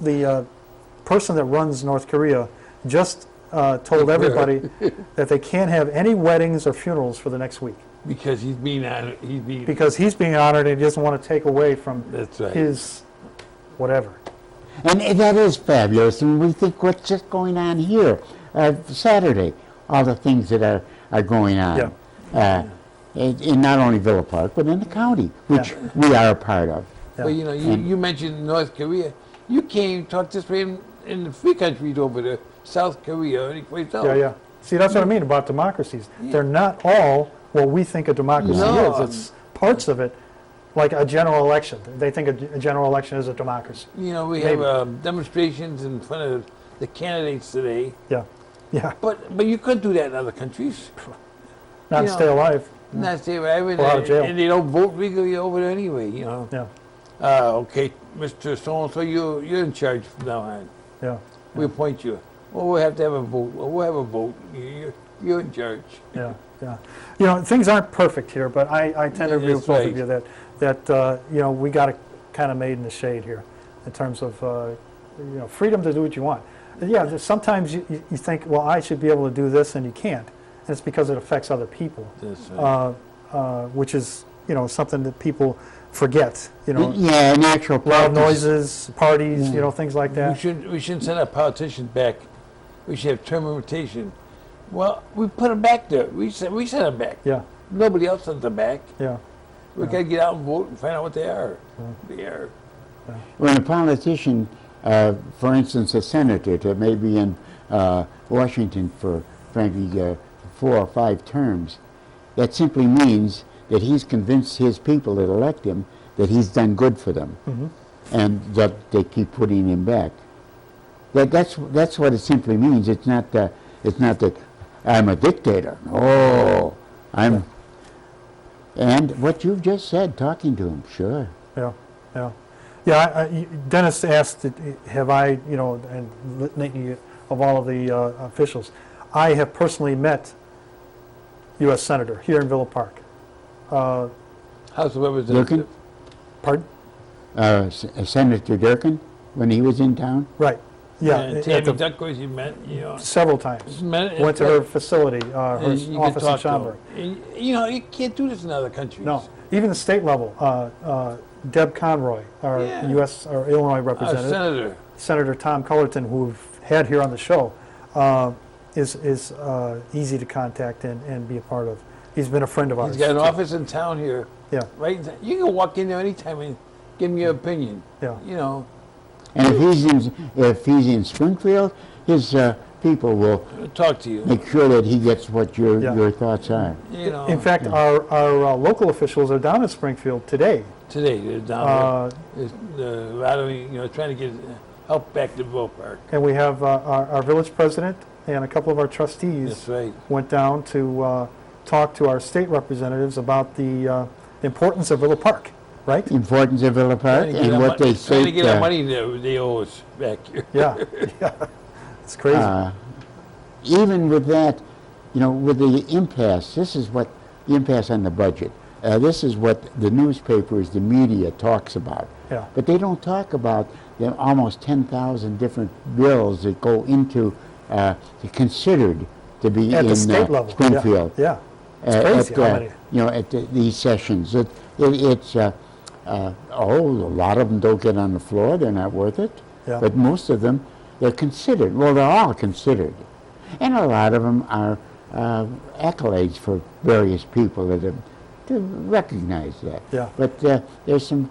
The person that runs North Korea just told everybody that they can't have any weddings or funerals for the next week Because he's being honored. because he's being honored and he doesn't want to take away from That's right. his whatever. And that is fabulous. And we think what's just going on here. Saturday, all the things that are going on. Yeah. In not only Villa Park, but in the county, which we are a part of. Yeah. But you know, you mentioned North Korea. You can't talk this way in the free countries over there, South Korea, or any place else. Yeah, yeah. See, that's what I mean about democracies. They're not all what we think a democracy No. is. It's parts of it, like a general election. They think a general election is a democracy. You know, we Maybe. have demonstrations in front of the candidates today. Yeah, yeah. But you could do that in other countries. Not You to know, stay alive. Not stay right, Or out of jail. and they don't vote legally over there anyway. You know. Yeah, Okay, Mr. So-and-so, you're in charge from now on. yeah, We appoint you. Well, we'll have to have a vote. Well, we'll have a vote. You're in charge. yeah, yeah. You know, things aren't perfect here, but I tend to agree with That's both right. of you that you know, we got it kind of made in the shade here in terms of you know, freedom to do what you want. And yeah, sometimes you think, well, I should be able to do this, and you can't. And it's because it affects other people, That's right. which is, you know, something that people forget. You know, Yeah, in actual loud practice, noises, parties, you know, things like that. We shouldn't send our politicians back. We should have term rotation. Well, we put them back there. We sent them back. Yeah, Nobody else sent them back. yeah, We got to get out and vote and find out what they are. They are. when a politician, for instance, a senator that may be in Washington for, frankly, 4 or 5 terms, that simply means that he's convinced his people that elect him that he's done good for them, and that they keep putting him back. That's what it simply means. It's not that I'm a dictator. No, I'm. And what you've just said, talking to him, sure. yeah, yeah. Yeah, Dennis asked, have I, you know, and litany of all of the officials, I have personally met U.S. Senator here in Villa Park. House of Representatives. Durkin? Pardon? Senator Durkin, when he was in town? Right, yeah. And at Tammy the- Duckworth, you met, you know. Several times. Met- Went to her facility, her and you could office in talk to Schaumburg. them. And, you know, you can't do this in other countries. No, even the state level, Deb Conroy, our Yeah. U.S. or Illinois Our representative, senator. Senator Tom Cullerton, who we've had here on the show, is easy to contact and be a part of. He's been a friend of ours. He's got an office in town here. Yeah, Right? You can walk in there anytime and give me your opinion. yeah, You know, And if he's in Springfield, his people will talk to you. make sure that he gets what Yeah. your thoughts are. You know, In fact, our local officials are down in Springfield today. today they're down there. There's, rallying, you know, trying to get help back to Villa Park. And we have our village president and a couple of our trustees That's right. went down to talk to our state representatives about the importance of Villa Park, right? Importance of Villa Park Trying to get and our what they trying to say. get our money they owe us back here. Yeah, yeah, it's crazy. Even with that, you know, with the impasse, this is what the impasse on the budget. This is what the newspapers, the media talks about. Yeah. But they don't talk about the almost 10,000 different bills that go into, considered to be At in the state level. Springfield. Yeah. It's crazy how many. At these sessions. It's a lot of them don't get on the floor. They're not worth it. Yeah. But most of them, they're considered. Well, they're all considered. And a lot of them are accolades for various people that have to recognize that. Yeah. But there's some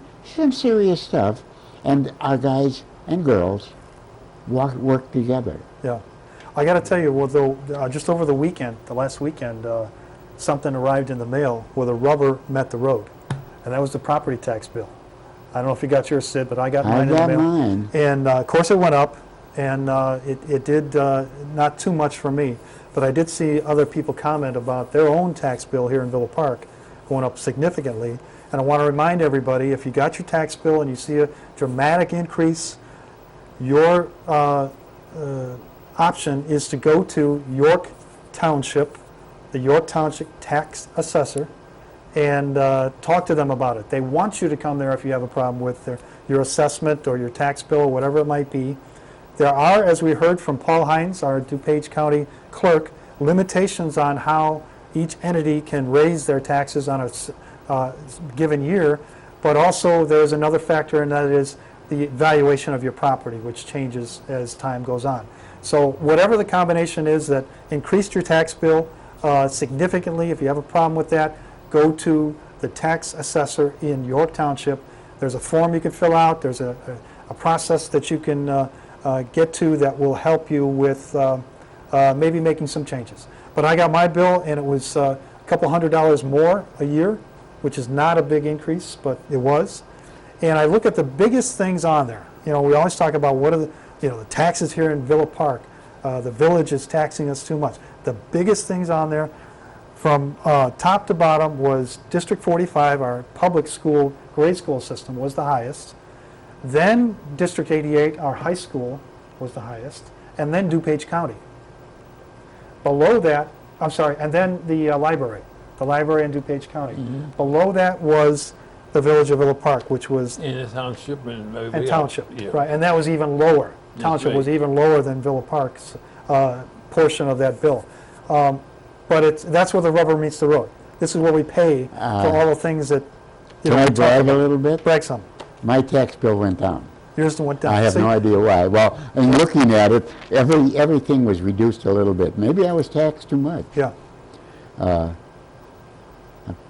serious stuff, and our guys and girls work together. Yeah. I got to tell you, well, just over the weekend, the last weekend, something arrived in the mail where the rubber met the road, and that was the property tax bill. I don't know if you got yours, Sid, but I got mine in the mail. Mine. And of course it went up, and it did not too much for me, but I did see other people comment about their own tax bill here in Villa Park going up significantly. And I want to remind everybody, if you got your tax bill and you see a dramatic increase, your option is to go to York Township, the York Township tax assessor, and talk to them about it. They want you to come there if you have a problem with your assessment or your tax bill or whatever it might be. There are, as we heard from Paul Hines, our DuPage County clerk, limitations on how each entity can raise their taxes on a given year, but also there's another factor, and that is the valuation of your property, which changes as time goes on. So whatever the combination is that increased your tax bill significantly, if you have a problem with that, go to the tax assessor in York Township. There's a form you can fill out. There's a process that you can get to that will help you with maybe making some changes. But I got my bill, and it was a couple $100 more a year, which is not a big increase, but it was. And I look at the biggest things on there. We always talk about what are the taxes here in Villa Park. The village is taxing us too much. The biggest things on there from top to bottom was District 45, our public school, grade school system, was the highest. Then District 88, our high school, was the highest. And then DuPage County. Below that, and then the library in DuPage County. Mm-hmm. Below that was the village of Villa Park, which was... In the township and everybody and township, else. Yeah. right. And that was even lower. Township was even lower than Villa Park's portion of that bill. But that's where the rubber meets the road. This is where we pay for all the things that... Can I brag a little bit? Brag some. My tax bill went down. Yours went down. I have no idea why. Well, in looking at it, everything was reduced a little bit. Maybe I was taxed too much. Yeah.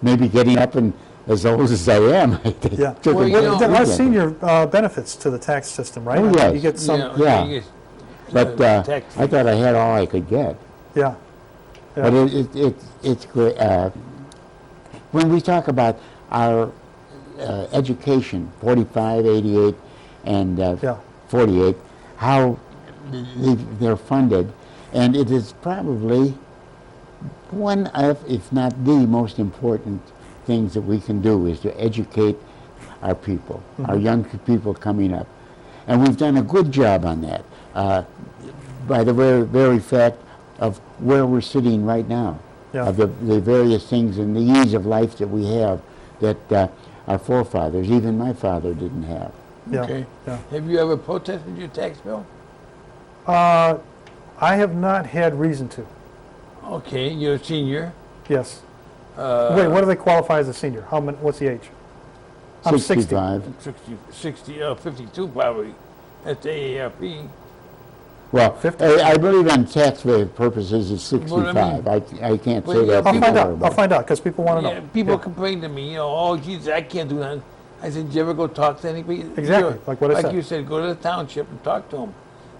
Maybe getting up and as old as I am. Yeah. I've seen your benefits to the tax system, right? Oh, yes. You get some. Yeah. But I thought I had all I could get. Yeah. But it's great. When we talk about our education, 45, 88, and 48, how they're funded, and it is probably one of, if not the most important things that we can do is to educate our people, our young people coming up. And we've done a good job on that by the very fact of where we're sitting right now, of the various things and the ease of life that we have that our forefathers, even my father, didn't have. Yeah. Okay. Yeah. Have you ever protested your tax bill? I have not had reason to. Okay, you're a senior. Yes. Wait, what do they qualify as a senior? What's the age? I'm 60. 52 probably. That's the AARP. Well, 50? I believe on tax purposes it's 65. I can't say that. I'll find out because people want to know. People complain to me, oh, Jesus, I can't do that. I said, did you ever go talk to anybody? Exactly, like what I said. Like you said, go to the township and talk to them.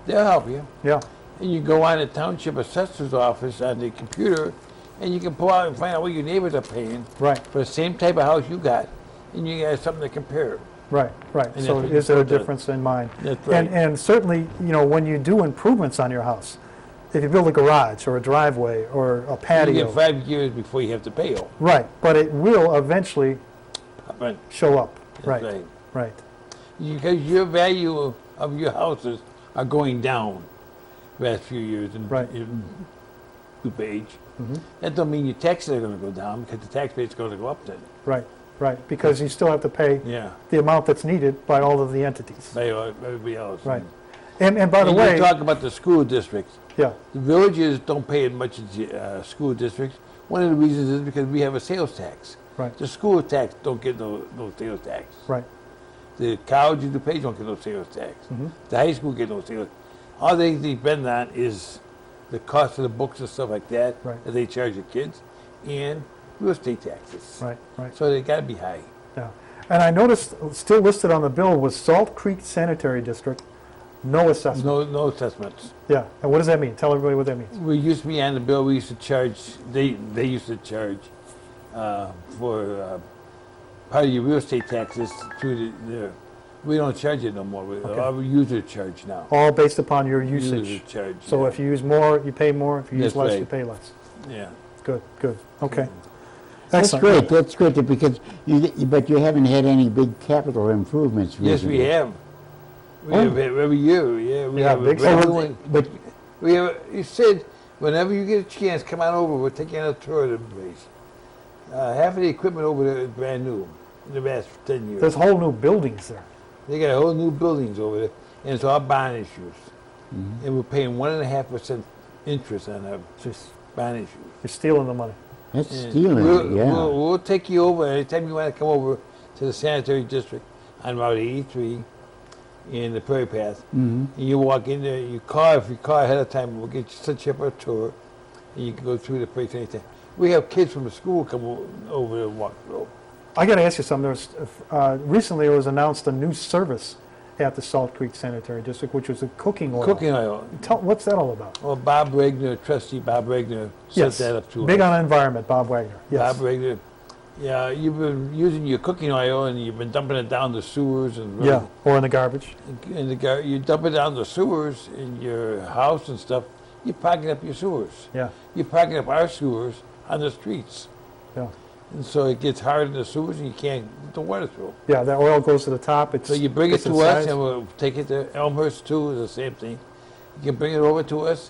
They'll help you. Yeah. And you go on the township assessor's office on the computer, and you can pull out and find out what your neighbors are paying Right. for the same type of house you got, and you got something to compare. Right. And So that's what is there a you put difference in mine? That's right. And certainly, when you do improvements on your house, if you build a garage or a driveway or a patio. You get 5 years before you have to pay them. Right, but it will eventually Right. show up. That's Right. Because your value of your houses are going down the last few years in DuPage. Mm-hmm. That don't mean your taxes are going to go down because the tax rate is going to go up then. Right. right, because you still have to pay Yeah, the amount that's needed by all of the entities. by everybody else. Right. And by the And way, you talk about the school districts. yeah, The villages don't pay as much as the school districts. One of the reasons is because we have a sales tax. right, The school tax don't get no sales tax. right, The college you pay don't get no sales tax. mhm, The high school get no sales. All they depend on is the cost of the books and stuff like that Right. that they charge the kids, and real estate taxes. right, right, So they got to be high. yeah. And I noticed, still listed on the bill was Salt Creek Sanitary District, no assessment. No assessments. Yeah, and what does that mean? Tell everybody what that means. We used to be on the bill. We used to charge. They used to charge for part of your real estate taxes through the. We don't charge it no more. Okay. Our users charge now. All based upon your Users usage. charge. So yeah. if you use more, you pay more. If you use That's less, right. you pay less. Yeah. Good, good, okay. That's Excellent. great. That's good because but you haven't had any big capital improvements Yes, recently. we have. We Oh. have every year. Yeah, we Yeah, have a big brand stuff. new one. But We have. You said whenever you get a chance, come on over. We're taking a tour of the place. Half of the equipment over there is brand new. In the past 10 years. There's whole new buildings there. They got whole new buildings over there, and it's all bond issues. Mhm. And we're paying 1.5% interest on our Just, bond issues. you're stealing the money. that's And stealing we'll, it, yeah. We'll take you over anytime you want to come over to the sanitary district on Route 83 in the Prairie Path. Mhm. And you walk in there, if you call ahead of time, we'll get you set you up a tour, and you can go through the place anytime. We have kids from the school come over there and walk through. I got to ask you something. Recently, it was announced a new service at the Salt Creek Sanitary District, which was a cooking oil. Cooking oil. What's that all about? Well, Bob Regner, trustee Bob Regner, set Yes, that up to big us. on environment, Bob Wagner. Yes. Bob Regner. Yeah, you've been using your cooking oil and you've been dumping it down the sewers and Yeah, or in the garbage. you dump it down the sewers in your house and stuff. You're packing up your sewers. Yeah, You're packing up our sewers on the streets, yeah. and so it gets hard in the sewers and you can't get the water through. Yeah, that oil goes to the top. It's So you bring it gets to its us size. and we'll take it to Elmhurst too. It's the same thing. You can bring it over to us,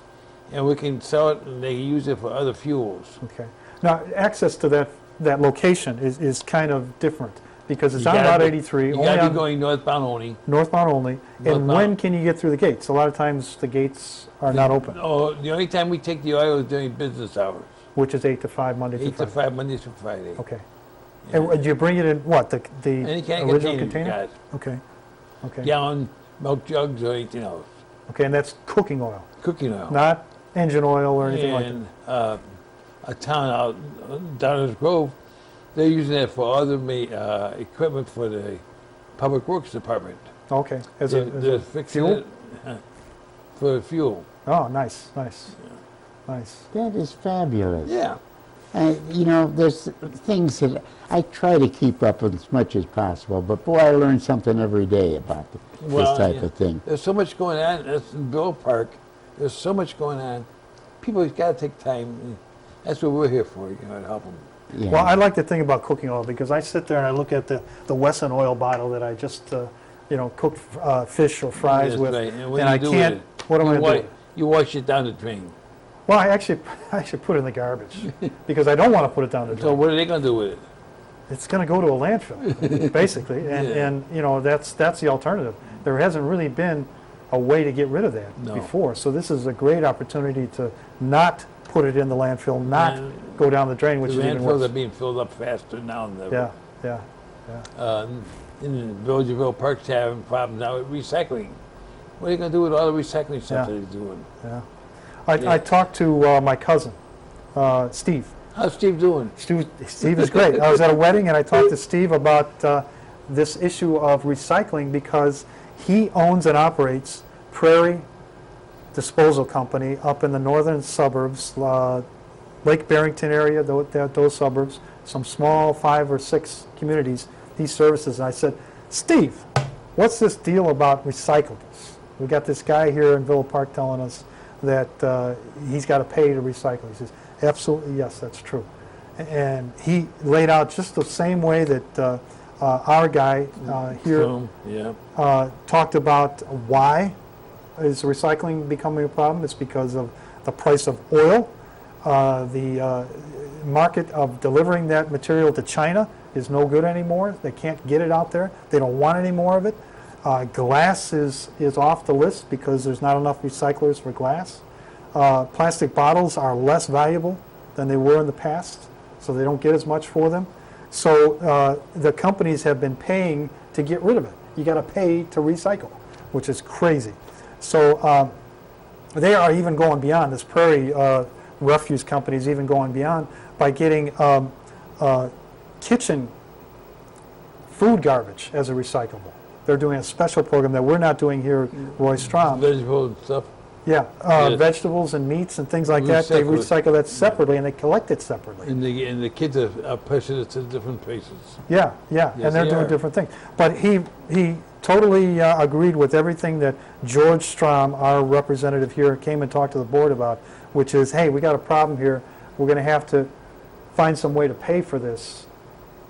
and we can sell it and they can use it for other fuels. Okay. Now, access to that location is kind of different because it's You on gotta Route be- 83, You only gotta on be going northbound only. northbound only. And Northbound. when can you get through the gates? A lot of times the gates are not open, Oh, the only time we take the oil is during business hours. which is 8 to 5 Monday 8 to to Friday. 5, Mondays to Friday. Okay. Yeah. And do you bring it in what the Any kind of original container, container? you Okay. Okay. got. Gallon, milk jugs, or anything else. Okay, and that's cooking oil, Cooking oil. not engine oil or anything like that. And a town out Downers Grove, they're using it for other equipment for the Public Works Department. Okay. As They're a fixing fuel? it for fuel. Oh, nice, nice, nice. That is fabulous. Yeah. There's things that I try to keep up with as much as possible, but boy, I learn something every day about this type of thing. There's so much going on. That's in Bill Park. There's so much going on. People got to take time. That's what we're here for, to help them. Yeah. Well, I like to think about cooking oil because I sit there and I look at the Wesson oil bottle that I just, cooked fish or fries That's with, right. And what and do I you do can't. with it? What am I You going to wa- do? You wash it down the drain. Well, I actually put it in the garbage because I don't want to put it down the So drain. what are they going to do with it? It's going to go to a landfill, basically, and Yeah. that's the alternative. There hasn't really been a way to get rid of that No. before, so this is a great opportunity to not put it in the landfill, not And go down the drain, which The is even landfills are worse. being filled up faster now than ever. Yeah, yeah. In the Village of Ville Park's having problems now with recycling. What are you going to do with all the recycling stuff Yeah. that he's doing? Yeah. Yeah. I talked to my cousin, Steve. How's Steve doing? Steve is great. I was at a wedding and I talked to Steve about this issue of recycling because he owns and operates Prairie Disposal Company up in the northern suburbs, Lake Barrington area, those suburbs, some small 5 or 6 communities, these services. And I said, Steve, what's this deal about recyclables? We got this guy here in Villa Park telling us that he's got to pay to recycle. He says, absolutely, yes, that's true. And he laid out just the same way that our guy here So, yeah. talked about why is recycling becoming a problem. It's because of the price of oil. The market of delivering that material to China is no good anymore. They can't get it out there. They don't want any more of it. Glass is off the list because there's not enough recyclers for glass. Plastic bottles are less valuable than they were in the past, so they don't get as much for them. So the companies have been paying to get rid of it. You got to pay to recycle, which is crazy. So they are even going beyond. This Prairie refuse company is even going beyond by getting kitchen food garbage as a recyclable. They're doing a special program that we're not doing here at Roy Strom. Vegetables and stuff. Yeah, Yes. Vegetables and meats and things like that, they Recycle it. recycle that separately and they collect it separately. And the kids are pushing it to different places. Yeah, Yes, and they're they doing are. different things. But he totally agreed with everything that George Strom, our representative here, came and talked to the board about, which is, hey, we got a problem here. We're going to have to find some way to pay for this.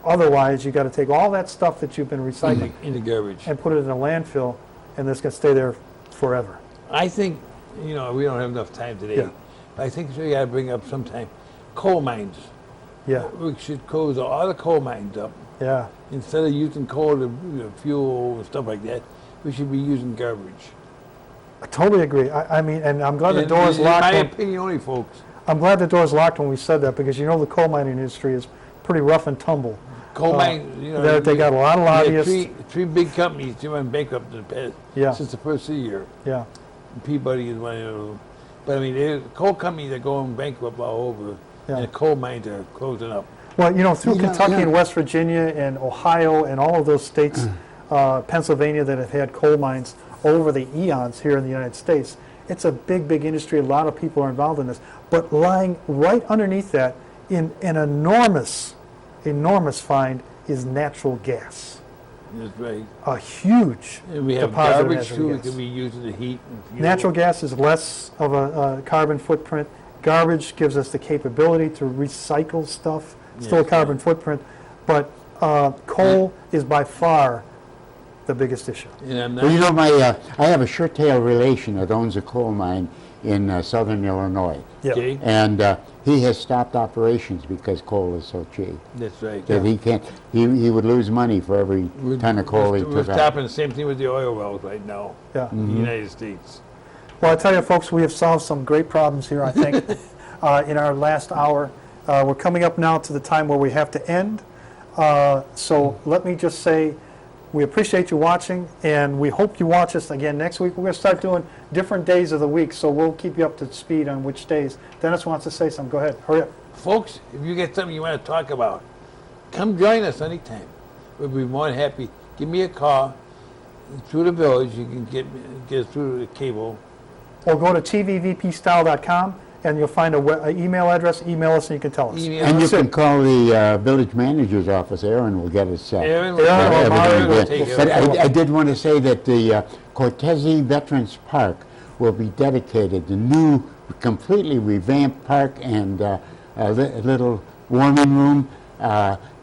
Otherwise, you got to take all that stuff that you've been recycling In the garbage. and put it in a landfill, and it's going to stay there forever. I think, we don't have enough time today. Yeah. I think we got to bring up sometime coal mines. Yeah, We should close all the coal mines up. yeah. Instead of using coal to fuel and stuff like that, we should be using garbage. I totally agree. I mean, and I'm glad the In- door's in locked. my when- opinion only, folks. I'm glad the door's locked when we said that because the coal mining industry is pretty rough and tumble. Coal mines, They got a lot of we had lobbyists. three big companies that went bankrupt in the past Yeah. since the first of the year. Yeah, Peabody is one of them. But I mean, there's coal companies are going bankrupt all over, Yeah. and the coal mines are closing up. well, through You know, Kentucky yeah. and West Virginia and Ohio and all of those states, Pennsylvania that have had coal mines over the eons here in the United States, it's a big, big industry. A lot of people are involved in this. But lying right underneath that, in an enormous find, is natural gas. That's right. A huge And we have deposit of garbage natural too. gas. That we use in the heat. And fuel. Natural gas is less of a carbon footprint. Garbage gives us the capability to recycle stuff. Still a Yes, carbon footprint, but coal is by far the biggest issue. And I'm not. Well, I have a sure-tail relation that owns a coal mine in southern Illinois. Yeah. Okay. And he has stopped operations because coal is so cheap. That's right. That he can't, he would lose money for every ton of coal he We're took out. stopping the same thing with the oil wells right now Yeah. in the United States. Well, I tell you, folks, we have solved some great problems here, I think, in our last hour. We're coming up now to the time where we have to end. So let me just say, we appreciate you watching, and we hope you watch us again next week. We're going to start doing different days of the week, so we'll keep you up to speed on which days. Dennis wants to say something. Go ahead. Hurry up. Folks, if you get something you want to talk about, come join us anytime. We'll be more than happy. Give me a call through the village. You can get through the cable. Or go to tvvpstyle.com, and you'll find an email address. Email us, and you can tell us. Email And you us. can call the village manager's office. Aaron will get us set. Aaron, Yeah, well, Aaron will Mario take will care But of it. I did want to say that the Cortese Veterans Park will be dedicated, the new, completely revamped park and a little warming room,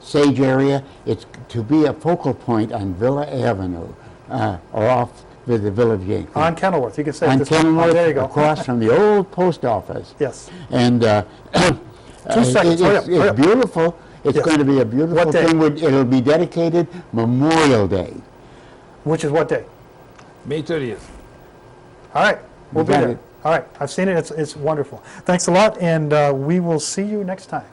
sage area. It's to be a focal point on Villa Avenue, or off with the Village Gate. On Kenilworth. You can say it On this way. Oh, Kenilworth, there you go. across from the old post office. Yes. And 2 seconds. Hurry up, hurry it's up. beautiful. It's Yes. going to be a beautiful What day? thing. It'll be dedicated Memorial Day. Which is what day? May 30th. All right. We'll be got there. it. All right. I've seen it. It's wonderful. Thanks a lot, and we will see you next time.